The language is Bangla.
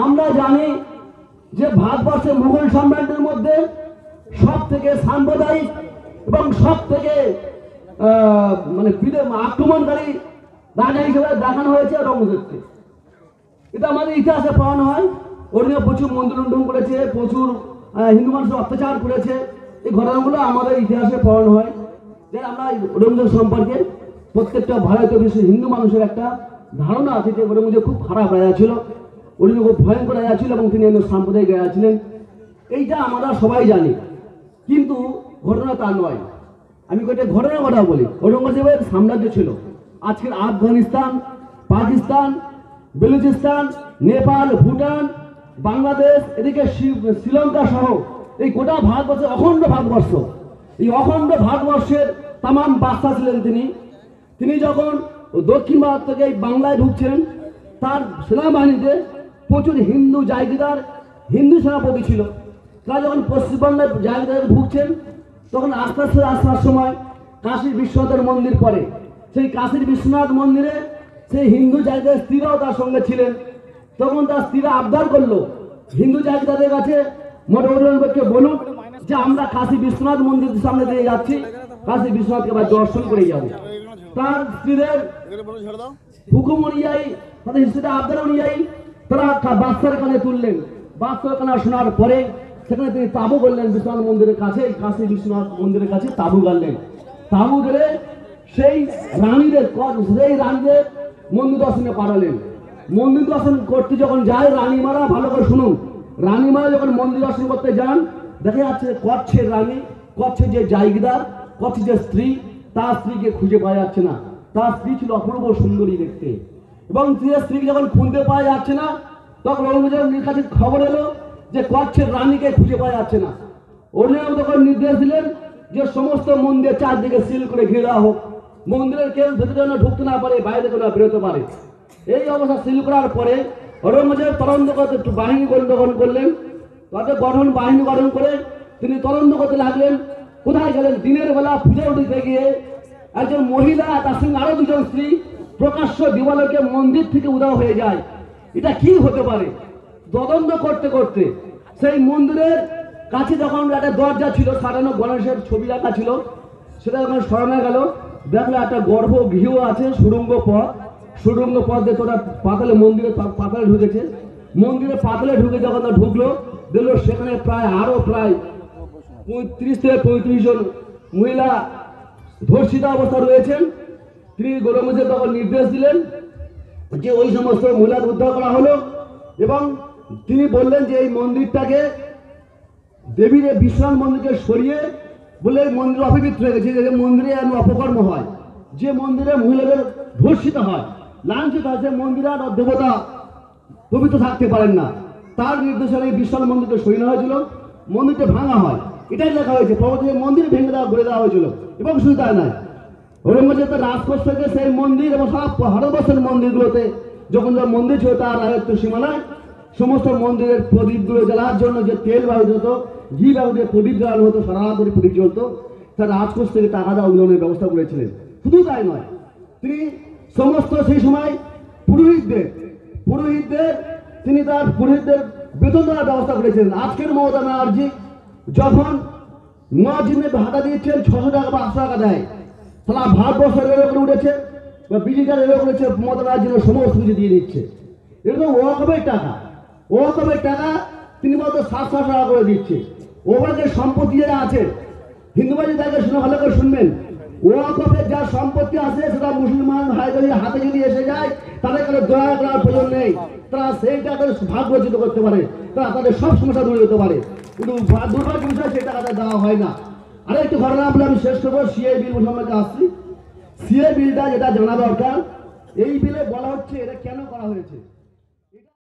আমরা জানি যে ভারতবর্ষের মুঘল সাম্রাজ্যের মধ্যে সব থেকে সাম্প্রদায়িক এবং সব থেকে মানে আক্রমণকারী রাজা হিসেবে দেখানো হয়েছে অরঙ্গজেবকে। এটা আমাদের ইতিহাসে পড়ানো হয়। ওদিকে প্রচুর মন্দির লুণ্ঠন করেছে, প্রচুর হিন্দু মানুষের অত্যাচার করেছে। এই ঘটনাগুলো আমাদের ইতিহাসে পড়ানো হয়। যে আমরা ঔরঙ্গজেব সম্পর্কে প্রত্যেকটা ভারতীয় বিশ্বের হিন্দু মানুষের একটা ধারণা আছে যে ঔরঙ্গজেব খুব খারাপ রাজা ছিল, ঔরঙ্গজেব খুব ভয়ঙ্কর রাজা ছিল এবং তিনি সাম্প্রদায়িক রাজা ছিলেন। এইটা আমরা সবাই জানি, কিন্তু ঘটনা তা নয়। আমি কয়েকটা ঘটনার কথা বলি। ঔরঙ্গজেবের সাম্রাজ্য ছিল আজকের আফগানিস্তান, পাকিস্তান, বেলুচিস্তান, নেপাল, ভুটান, বাংলাদেশ, এদিকে শ্রীলঙ্কা সহ এই গোটা ভারতবর্ষের অখণ্ড ভারতবর্ষ, এই অখণ্ড ভারতবর্ষের তামাম বাদশা ছিলেন তিনি। তিনি যখন দক্ষিণ ভারত থেকে এই বাংলায় ঢুকছেন, তার সেনাবাহিনীতে প্রচুর হিন্দু জায়গিদার, হিন্দু সেনাপতি ছিল। তারা যখন পশ্চিমবঙ্গের জায়গায় ঢুকছেন, তখন আস্তে আস্তে আসার সময় কাশী বিশ্বনাথের মন্দির পড়ে। সেই কাশীর বিশ্বনাথ মন্দিরে সেই হিন্দু জায়গায় স্ত্রীরাও তার সঙ্গে ছিলেন। তখন তার স্ত্রীরা আবদার করলো হিন্দু জায়গাদের কাছে, ঔরঙ্গজেবকে বলুন যে আমরা কাশী বিশ্বনাথ মন্দিরের সামনে দিয়ে যাচ্ছি, কাশী বিশ্বনাথকে আবার দর্শন করে যাবো। তার স্ত্রীদের হুকুম অনুযায়ী, তাদের স্ত্রীদের আবদার অনুযায়ী তারা বাদশার কানে তুললেন। বাদশার কানে শোনার পরে সেখানে তিনি তাবু করলেন বিশ্বনাথ মন্দিরের কাছে, কাশী বিশ্বনাথ মন্দিরের কাছে তাবু গাড়লেন। তাবু গেলে সেই রানীদের মন্দির দর্শনে পাঠালেন। মন্দির দর্শন করতে যখন যায়, রানীমারা ভালো করে শুনুন, রানীমারা যখন মন্দির দর্শন করতে যান, দেখা যাচ্ছে কচ্ছের রানী, কচ্ছের যে জায়গিদার, কচ্ছের যে স্ত্রী, তার স্ত্রীকে খুঁজে পাওয়া যাচ্ছে না। তার স্ত্রী ছিল অপূর্ব সুন্দরী দেখতে, এবং স্ত্রীকে যখন খুঁজতে পাওয়া যাচ্ছে না, তখন ঔরঙ্গজেবের কাছে খবর এলো যে কচ্ছের রানীকে খুঁজে পাওয়া যাচ্ছে না। ঔরঙ্গজেব তখন নির্দেশ দিলেন যে সমস্ত মন্দির চারদিকে সিল করে ঘিরে দেওয়া হোক, মন্দিরের কেউ ভেতরে যেন ঢুকতে না পারে, বাইরে কেউ বেরোতে পারে। এই অবস্থা সিল করার পরে ঔরঙ্গজেব তদন্ত করতে একটু বাহিনী গঠন করলেন। তাদের বাহিনী গঠন করে তিনি তদন্ত করতে লাগলেন। কোথায় গেলেন? দিনের বেলা পূজা উঠিতে গিয়ে একজন মহিলা, তার সঙ্গে আরো দুজন স্ত্রী প্রকাশ্য দিবালোকে মন্দির থেকে উধাও হয়ে যায়। এটা কি হতে পারে? তদন্ত করতে করতে সেই মন্দিরের কাছে যখন একটা দরজা ছিল, সারানো গণেশের ছবি রাখা ছিল, সেটা যখন সরানো গেল, দেখলো একটা গর্ভগৃহ আছে, সুড়ঙ্গ পথ দিয়ে তোরা পাতালে মন্দিরে পাতালে ঢুকেছে। মন্দিরে পাতালে ঢুকে যখন ঢুকলো, দেখলো সেখানে আরো প্রায় ৩৫ থেকে ৩৫ জন মহিলা ধর্ষিতা অবস্থা রয়েছেন। তিনি ঔরঙ্গজেব তখন নির্দেশ দিলেন যে ওই সমস্ত মহিলাদের উদ্ধার করা হলো, এবং তিনি বললেন যে এই মন্দিরটাকে, দেবীর বিশ্বনাথ মন্দিরকে সরিয়ে বলে মন্দির অপবিত্র হয়ে গেছে, যে মন্দিরে অপকর্ম হয়, যে মন্দিরে মহিলাদের ধর্ষিত হয়, লাঞ্ছিত হয়, সে মন্দিরে আর দেবতা পবিত্র থাকতে পারেন না। তার নির্দেশনে বিশ্বনাথ মন্দিরকে সরিয়ে হয়েছিল, মন্দিরটা ভাঙা হয়। এটাই লেখা হয়েছে, পরবর্তীতে মন্দির ভেঙে গড়ে দেওয়া হয়েছিল। এবং শুধু তাই নয়, ঔরঙ্গজেব তার রাজকোষ থেকে সেই মন্দির এবং সারা ভারতবর্ষের মন্দিরগুলোতে যখন মন্দির ছিল তার রাজত্ব সীমানায়, সমস্ত মন্দিরের প্রদীপগুলো জ্বালার জন্য যে তেল ব্যবহৃত হতো, ঘি ব্যবহৃত প্রদীপ জ্বালানো হতো, সারা করে প্রদীপ জ্বলত, তার রাজকোষ থেকে টাকা দেওয়া উন্নয়নের ব্যবস্থা করেছিলেন। শুধু তাই নয়, তিনি সমস্ত সেই সময় পুরোহিতদের তিনি তার পুরোহিতদের বেতন দেওয়ার ব্যবস্থা করেছিলেন। আজকের মমতা ব্যানার্জি যখন মুয়াজ্জিনের ভাতা দিচ্ছেন ৬০০ টাকা বা ৮০০ টাকা দেয়, সারা ভারতবর্ষ রেল করে উঠেছে বা বিজেপি রেল করেছে, মমতা ব্যানার্জির সমস্ত কিছু দিয়ে দিচ্ছে। এরকম ওয়াকফের টাকা তিনি বলতো ৭০০ টাকা করে দিচ্ছে। ওবার যে সম্পত্তি যারা আছে, হিন্দু বাড়ি তাকে শুনে ভালো করে শুনবেন, ওয়াকফের যা সম্পত্তি আছে সেটা মুসলমান ভাইদের হাতে যদি এসে যায়, তাদের কাছে দয়া করার প্রয়োজন নেই। তারা সেইটা তাদের ভাগ রচিত করতে পারে, তারা তাদের সব সমস্যা দূর করতে পারে, কিন্তু দুর্ভাগ্য বিষয় সেই টাকাটা দেওয়া হয় না। আরেকটি ঘটনা বলে আমি শেষ করবো। সিএ বিল সম্পর্কে আসছি। সিএ বিলটা যেটা জানা দরকার, এই বিলে বলা হচ্ছে এটা কেন করা হয়েছে।